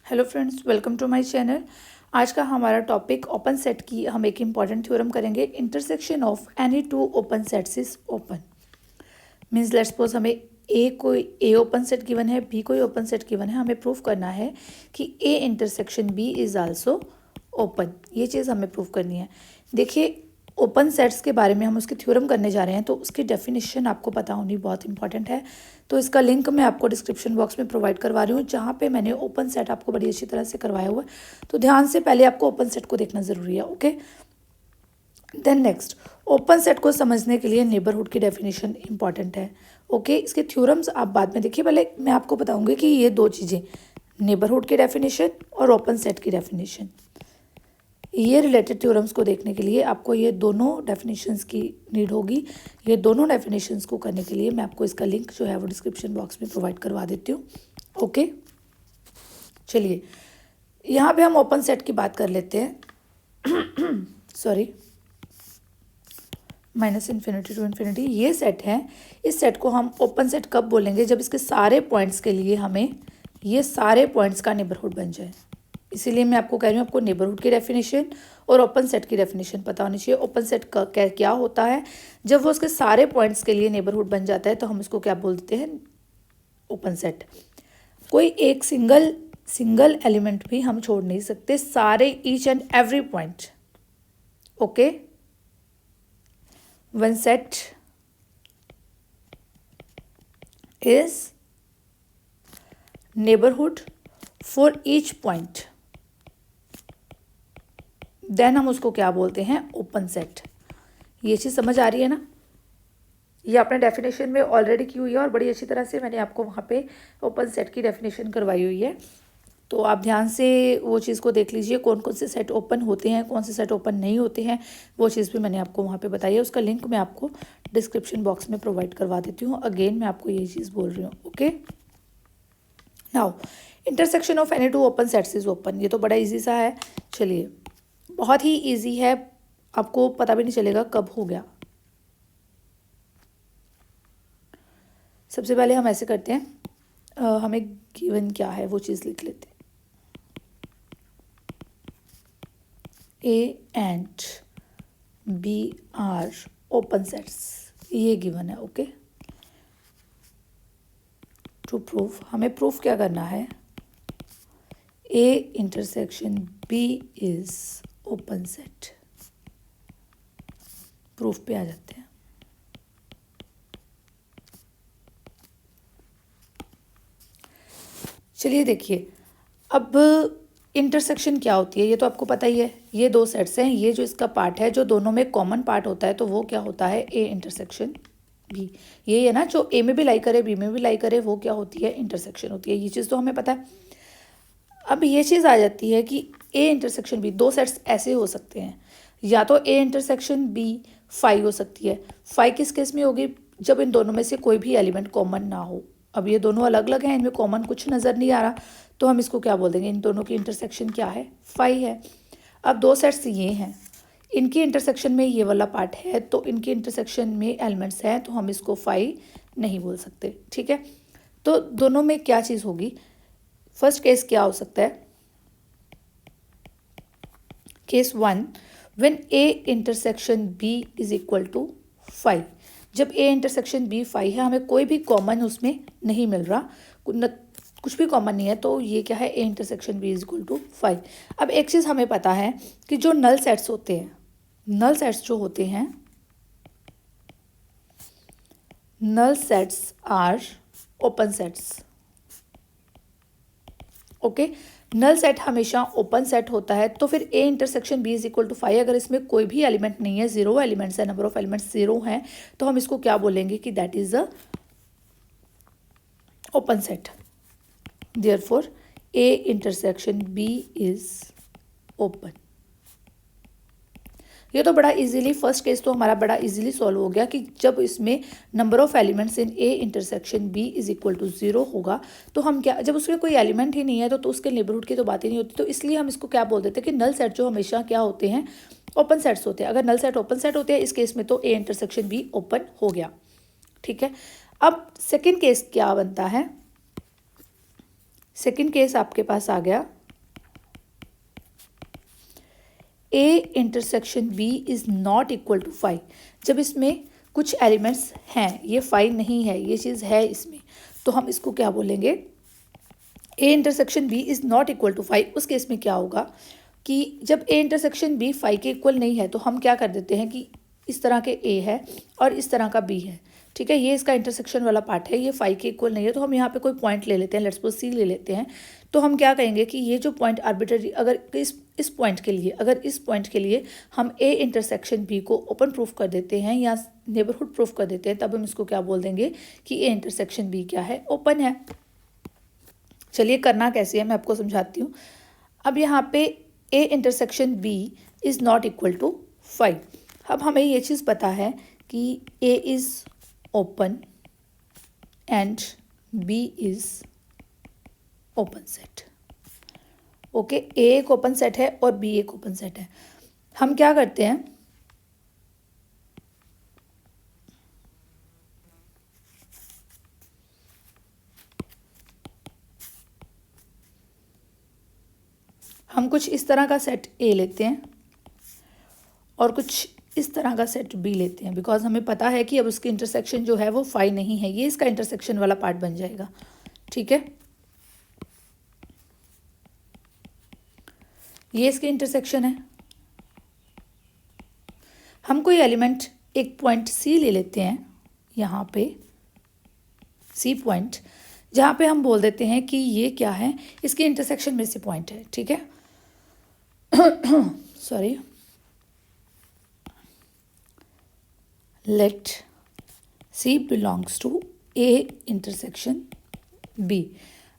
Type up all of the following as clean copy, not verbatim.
Hello friends, welcome to my channel. आज का हमारा टॉपिक ओपन सेट की हम एक इम्पॉर्टेंट थ्योरम करेंगे। Intersection of any two open sets is open. Means let's suppose हमें ए ओपन सेट गिवन है, बी कोई ओपन सेट गिवन है। हमें प्रूफ करना है कि A intersection B is also open. ये चीज़ हमें प्रूफ करनी है। देखिए, ओपन सेट्स के बारे में हम उसकी थ्योरम करने जा रहे हैं, तो उसकी डेफिनेशन आपको पता होनी बहुत इंपॉर्टेंट है। तो इसका लिंक मैं आपको डिस्क्रिप्शन बॉक्स में प्रोवाइड करवा रही हूँ, जहाँ पे मैंने ओपन सेट आपको बड़ी अच्छी तरह से करवाया हुआ है। तो ध्यान से पहले आपको ओपन सेट को देखना ज़रूरी है। Okay, then next, open set को समझने के लिए नेबरहुड की डेफिनेशन इंपॉर्टेंट है। ओके, इसके थ्योरम्स आप बाद में देखिए, पहले मैं आपको बताऊंगी कि ये दो चीज़ें, नेबरहुड की डेफिनेशन और ओपन सेट की डेफिनेशन, ये रिलेटेड थ्योरम्स को देखने के लिए आपको ये दोनों डेफिनेशंस की नीड होगी। ये दोनों डेफिनेशंस को करने के लिए मैं आपको इसका लिंक जो है वो डिस्क्रिप्शन बॉक्स में प्रोवाइड करवा देती हूँ। ओके, चलिए यहाँ पे हम ओपन सेट की बात कर लेते हैं। Sorry, minus infinity to infinity ये सेट है। इस सेट को हम ओपन सेट कब बोलेंगे? जब इसके सारे पॉइंट्स के लिए हमें ये सारे पॉइंट्स का नेबरहुड बन जाए। इसीलिए मैं आपको कह रही हूँ, आपको नेबरहुड की डेफिनेशन और ओपन सेट की डेफिनेशन पता होनी चाहिए। ओपन सेट का क्या होता है? जब वो उसके सारे पॉइंट्स के लिए नेबरहुड बन जाता है तो हम उसको क्या बोलते हैं? Open set. कोई एक सिंगल एलिमेंट भी हम छोड़ नहीं सकते, सारे each and every point. Okay, one set is neighbourhood for each point, then हम उसको क्या बोलते हैं? Open set. ये चीज़ समझ आ रही है ना? ये आपने डेफिनेशन में ऑलरेडी की हुई है और बड़ी अच्छी तरह से मैंने आपको वहाँ पे ओपन सेट की डेफिनेशन करवाई हुई है। तो आप ध्यान से वो चीज़ को देख लीजिए, कौन कौन से सेट ओपन होते हैं, कौन से सेट ओपन नहीं होते हैं, वो चीज़ भी मैंने आपको वहाँ पे बताई है। उसका लिंक मैं आपको डिस्क्रिप्शन बॉक्स में प्रोवाइड करवा देती हूँ। अगेन मैं आपको यही चीज़ बोल रही हूँ। Okay, now intersection of any two open sets is open. ये तो बड़ा ईजी सा है। चलिए, बहुत ही ईजी है, आपको पता भी नहीं चलेगा कब हो गया। सबसे पहले हम ऐसे करते हैं, हमें गिवन क्या है वो चीज़ लिख लेते हैं। A and B are open sets, ये गिवन है। ओके, टू प्रूफ हमें प्रूफ क्या करना है? A intersection B is open set. Proof पे आ जाते हैं। चलिए देखिए, अब इंटरसेक्शन क्या होती है ये तो आपको पता ही है। ये दो सेट्स हैं, ये जो इसका पार्ट है, जो दोनों में कॉमन पार्ट होता है, तो वो क्या होता है? A intersection B. ये है ना, जो ए में भी लाई करे बी में भी लाई करे, वो क्या होती है? इंटरसेक्शन होती है। ये चीज़ तो हमें पता है। अब ये चीज़ आ जाती है कि ए इंटरसेक्शन बी, दो सेट्स ऐसे हो सकते हैं, या तो ए इंटरसेक्शन बी फाई हो सकती है। फाई किस केस में होगी? जब इन दोनों में से कोई भी एलिमेंट कॉमन ना हो। अब ये दोनों अलग अलग हैं, इनमें कॉमन कुछ नज़र नहीं आ रहा, तो हम इसको क्या बोल देंगे? इन दोनों की इंटरसेक्शन क्या है? फाई है। अब दो सेट्स ये हैं, इनकी इंटरसेक्शन में ये वाला पार्ट है, तो इनकी इंटरसेक्शन में एलिमेंट्स हैं, तो हम इसको फाई नहीं बोल सकते। ठीक है, तो दोनों में क्या चीज़ होगी? फर्स्ट केस क्या हो सकता है? Case one, when A intersection B is equal to five. जब ए इंटरसेक्शन बी फाइव है, हमें कोई भी कॉमन उसमें नहीं मिल रहा, कुछ भी कॉमन नहीं है, तो ये क्या है? A intersection B is equal to five. अब एक चीज़ हमें पता है कि जो नल सेट्स होते हैं, नल सेट्स जो होते हैं, null sets are open sets. Okay, null set हमेशा ओपन सेट होता है। तो फिर A intersection B is equal to five, अगर इसमें कोई भी एलिमेंट नहीं है, जीरो एलिमेंट्स है, नंबर ऑफ एलिमेंट्स जीरो हैं, तो हम इसको क्या बोलेंगे? कि that is a open set. Therefore A intersection B is open. ये तो बड़ा इजीली, फर्स्ट केस तो हमारा बड़ा इजीली सॉल्व हो गया कि जब इसमें number of elements in A intersection B is equal to zero होगा, तो हम क्या, जब उसमें कोई एलिमेंट ही नहीं है तो उसके नेबरहुड की तो बात ही नहीं होती। तो इसलिए हम इसको क्या बोल देते हैं कि नल सेट जो हमेशा क्या होते हैं? ओपन सेट्स होते हैं। अगर नल सेट ओपन सेट होते हैं, इस केस में तो ए इंटरसेक्शन बी ओपन हो गया। ठीक है, अब सेकेंड केस क्या बनता है? सेकेंड केस आपके पास आ गया A intersection B is not equal to 5, जब इसमें कुछ एलिमेंट्स हैं, ये 5 नहीं है, ये चीज़ है इसमें, तो हम इसको क्या बोलेंगे, A intersection B is not equal to 5। उस केस में क्या होगा कि जब ए इंटरसेक्शन बी 5 के इक्वल नहीं है तो हम क्या कर देते हैं कि इस तरह के ए है और इस तरह का बी है, ठीक है, ये इसका इंटरसेक्शन वाला पार्ट है, ये 5 के इक्वल नहीं है, तो हम यहाँ पे कोई पॉइंट ले लेते हैं, लेट्स सपोज सी ले लेते हैं। तो हम क्या कहेंगे कि ये जो पॉइंट आर्बिट्ररी, अगर इस पॉइंट के लिए, अगर इस पॉइंट के लिए हम ए इंटरसेक्शन बी को ओपन प्रूफ कर देते हैं या नेबरहुड प्रूफ कर देते हैं, तब हम इसको क्या बोल देंगे कि ए इंटरसेक्शन बी क्या है, ओपन है। चलिए करना कैसे है मैं आपको समझाती हूँ। अब यहाँ पे A intersection B is not equal to 5। अब हमें ये चीज़ पता है कि A is open and B is open set. Okay, A एक ओपन सेट है और बी एक ओपन सेट है। हम क्या करते हैं, हम कुछ इस तरह का सेट ए लेते हैं और कुछ इस तरह का सेट बी लेते हैं, बिकॉज हमें पता है कि अब उसकी इंटरसेक्शन जो है वो 5 नहीं है, ये इसका इंटरसेक्शन वाला पार्ट बन जाएगा, ठीक है। ये इसकी इंटरसेक्शन है। हम कोई एलिमेंट एक पॉइंट सी ले लेते हैं, यहाँ पे सी पॉइंट, जहाँ पे हम बोल देते हैं कि ये क्या है, इसके इंटरसेक्शन में से पॉइंट है, ठीक है। Sorry, let C belongs to A intersection B.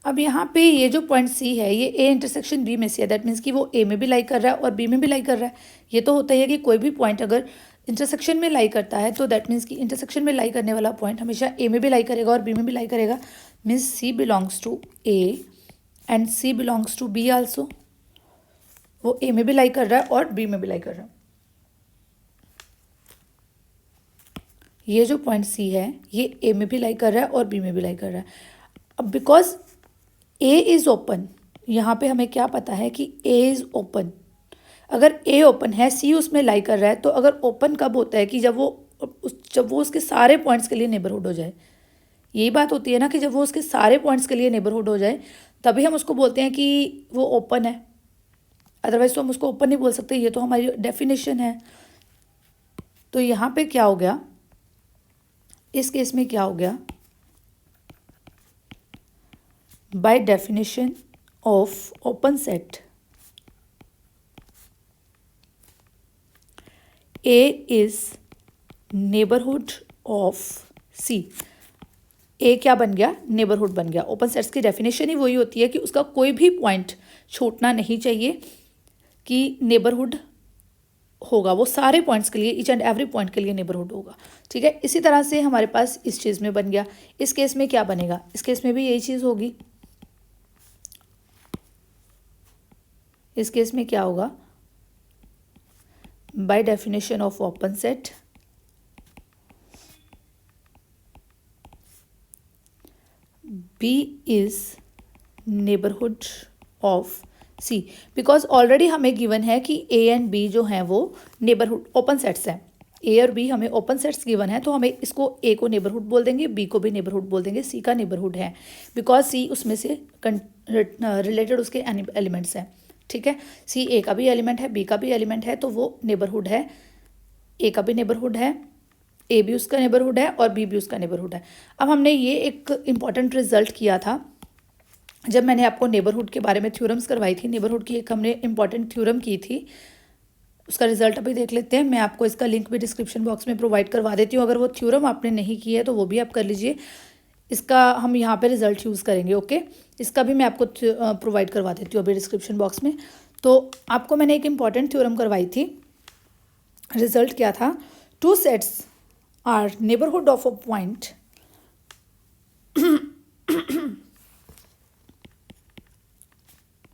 अब यहाँ पे ये जो पॉइंट सी है ये ए इंटरसेक्शन बी में से है, दैट मीन्स कि वो ए में भी लाई कर रहा है और बी में भी लाई कर रहा है। ये तो होता ही है कि कोई भी पॉइंट अगर इंटरसेक्शन में लाई करता है तो दैट मीन्स कि इंटरसेक्शन में लाई करने वाला पॉइंट हमेशा ए में भी लाई करेगा और बी में भी लाई करेगा। Means C belongs to A and C belongs to B also. वो ए में भी लाई कर रहा है और बी में भी लाई कर रहा है। ये जो पॉइंट सी है ये ए में भी लाई कर रहा है और बी में भी लाई कर रहा है। अब बिकॉज ए इज़ ओपन, यहाँ पे हमें क्या पता है कि ए इज़ ओपन। अगर ए ओपन है, सी उसमें लाई कर रहा है, तो अगर ओपन कब होता है कि जब वो उसके सारे पॉइंट्स के लिए नेबरहुड हो जाए। यही बात होती है ना कि जब वो उसके सारे पॉइंट्स के लिए नेबरहुड हो जाए तभी हम उसको बोलते हैं कि वो ओपन है, अदरवाइज तो हम उसको ओपन नहीं बोल सकते, ये तो हमारी डेफिनेशन है। तो यहाँ पे क्या हो गया, इस केस में क्या हो गया, by definition of open set A is neighbourhood of C. A क्या बन गया, नेबरहुड बन गया। ओपन सेट्स की डेफिनेशन ही वही होती है कि उसका कोई भी पॉइंट छूटना नहीं चाहिए, कि नेबरहुड होगा, वो सारे पॉइंट्स के लिए, ईच एंड एवरी पॉइंट के लिए नेबरहुड होगा, ठीक है। इसी तरह से हमारे पास इस चीज़ में बन गया। इस केस में क्या बनेगा, इस केस में भी यही चीज़ होगी। इस केस में क्या होगा, by definition of open set B is neighbourhood of C, because already हमें गिवन है कि ए एंड बी जो हैं वो नेबरहुड ओपन सेट्स हैं। ए और बी हमें ओपन सेट्स गिवन है, तो हमें इसको ए को नेबरहुड बोल देंगे, बी को भी नेबरहुड बोल देंगे, सी का नेबरहुड है बिकॉज सी उसमें से रिलेटेड उसके एलिमेंट्स हैं, ठीक है। सी ए का भी एलिमेंट है, बी का भी एलिमेंट है, तो वो नेबरहुड है, ए का भी नेबरहुड है, ए भी उसका नेबरहुड है और बी भी उसका नेबरहुड है। अब हमने ये एक इम्पॉर्टेंट रिजल्ट किया था जब मैंने आपको नेबरहुड के बारे में थ्योरम्स करवाई थी। नेबरहुड की एक हमने इम्पॉर्टेंट थ्योरम की थी, उसका रिजल्ट अभी देख लेते हैं। मैं आपको इसका लिंक भी डिस्क्रिप्शन बॉक्स में प्रोवाइड करवा देती हूँ, अगर वो थ्योरम आपने नहीं की है तो वो भी आप कर लीजिए। इसका हम यहाँ पे रिजल्ट यूज़ करेंगे, ओके। इसका भी मैं आपको प्रोवाइड करवा देती हूँ अभी डिस्क्रिप्शन बॉक्स में। तो आपको मैंने एक इम्पॉर्टेंट थ्योरम करवाई थी, रिजल्ट क्या था, two sets are neighbourhood of a point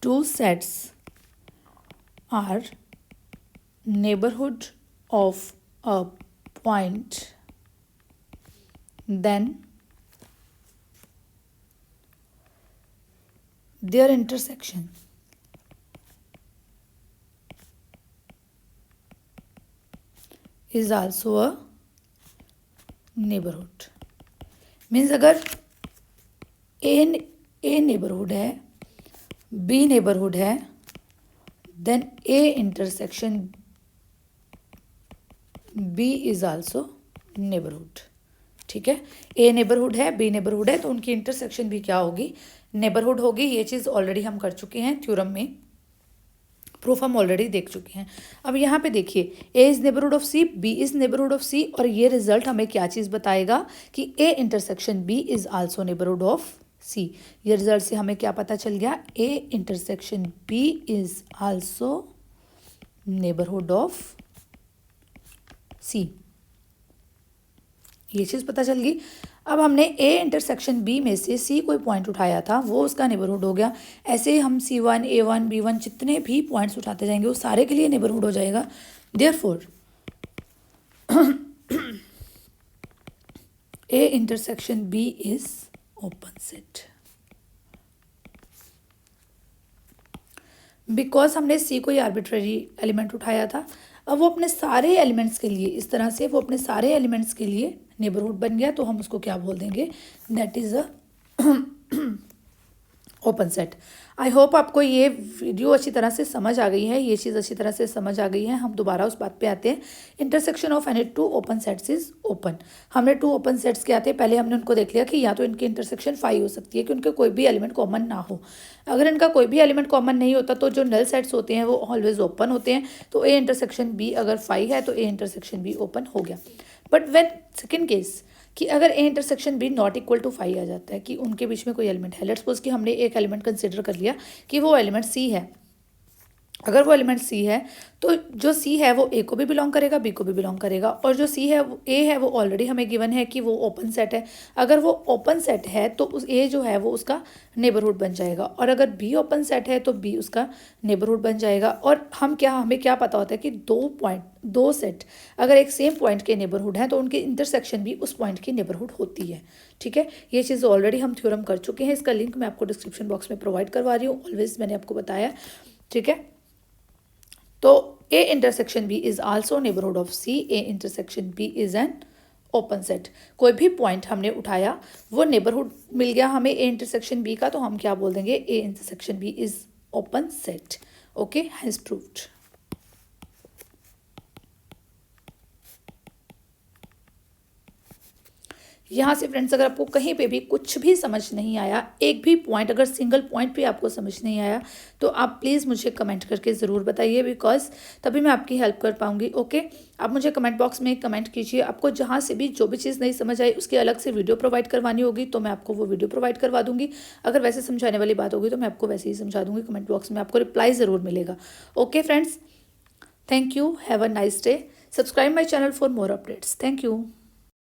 two sets are neighborhood of a point, then their intersection is also a neighbourhood. Means अगर ए नेबरहुड है, बी नेबरहुड है, then A intersection B is also neighbourhood. ठीक है, A neighbourhood है, B neighbourhood है, तो उनकी intersection भी क्या होगी, नेबरहुड होगी। ये चीज़ ऑलरेडी हम कर चुके हैं थ्योरम में, प्रूफ हम ऑलरेडी देख चुके हैं। अब यहाँ पे देखिए, A is neighbourhood of C, B is neighbourhood of C, और ये रिजल्ट हमें क्या चीज़ बताएगा कि A intersection B is also neighbourhood of C. ये रिजल्ट से हमें क्या पता चल गया, A intersection B is also neighbourhood of C. ये चीज़ पता चल गई। अब हमने ए इंटरसेक्शन बी में से सी कोई पॉइंट उठाया था, वो उसका नेबरहुड हो गया। ऐसे हम C1 A1 B1 जितने भी पॉइंट्स उठाते जाएंगे वो सारे के लिए नेबरहुड हो जाएगा। Therefore A intersection B is open set. Because हमने सी कोई आर्बिट्रेरी एलिमेंट उठाया था, अब वो अपने सारे एलिमेंट्स के लिए इस तरह से वो अपने सारे एलिमेंट्स के लिए नेबरहुड बन गया, तो हम उसको क्या बोल देंगे, that is a open set. I hope आपको ये वीडियो अच्छी तरह से समझ आ गई है, ये चीज़ अच्छी तरह से समझ आ गई है। हम दोबारा उस बात पे आते हैं, intersection of any two open sets is open. हमने टू ओपन सेट्स क्या थे, पहले हमने उनको देख लिया कि या तो इनकी इंटरसेक्शन फाई हो सकती है कि उनके कोई भी एलिमेंट कॉमन ना हो। अगर इनका कोई भी एलिमेंट कॉमन नहीं होता तो जो नल सेट्स होते हैं वो ऑलवेज ओपन होते हैं। तो ए इंटरसेक्शन बी अगर फाई है तो ए इंटरसेक्शन बी ओपन हो गया। बट व्हेन सेकेंड केस कि अगर A intersection B not equal to phi आ जाता है कि उनके बीच में कोई एलिमेंट है, लेट्स सपोज कि हमने एक एलिमेंट कंसिडर कर लिया कि वो एलिमेंट सी है। अगर वो एलिमेंट सी है तो जो सी है वो ए को भी बिलोंग करेगा, बी को भी बिलोंग करेगा, और जो सी है वो ए है वो ऑलरेडी हमें गिवन है कि वो ओपन सेट है। अगर वो ओपन सेट है तो उस ए जो है वो उसका नेबरहुड बन जाएगा, और अगर बी ओपन सेट है तो बी उसका नेबरहुड बन जाएगा। और हमें क्या पता होता है कि दो सेट अगर एक सेम पॉइंट के नेबरहुड हैं तो उनकी इंटरसेक्शन भी उस पॉइंट की नेबरहुड होती है। ठीक है, ये चीज़ ऑलरेडी हम थ्योरम कर चुके हैं, इसका लिंक मैं आपको डिस्क्रिप्शन बॉक्स में प्रोवाइड करवा रही हूँ, ऑलवेज मैंने आपको बताया। ठीक है, तो A intersection B is also neighbourhood of C, A intersection B is an open set. कोई भी पॉइंट हमने उठाया वो नेबरहुड मिल गया हमें ए इंटरसेक्शन बी का, तो हम क्या बोल देंगे, A intersection B is open set. Okay, has proved. यहाँ से फ्रेंड्स अगर आपको कहीं पे भी कुछ भी समझ नहीं आया, एक भी पॉइंट अगर सिंगल पॉइंट पे आपको समझ नहीं आया, तो आप प्लीज़ मुझे कमेंट करके ज़रूर बताइए, बिकॉज तभी मैं आपकी हेल्प कर पाऊँगी। ओके, आप मुझे कमेंट बॉक्स में कमेंट कीजिए। आपको जहाँ से भी जो भी चीज़ नहीं समझ आई उसकी अलग से वीडियो प्रोवाइड करवानी होगी तो मैं आपको वो वीडियो प्रोवाइड करवा दूँगी। अगर वैसे समझाने वाली बात होगी तो मैं आपको वैसे ही समझा दूँगी। कमेंट बॉक्स में आपको रिप्लाई ज़रूर मिलेगा। Okay friends, thank you, have a nice day. Subscribe my channel for more updates. Thank you.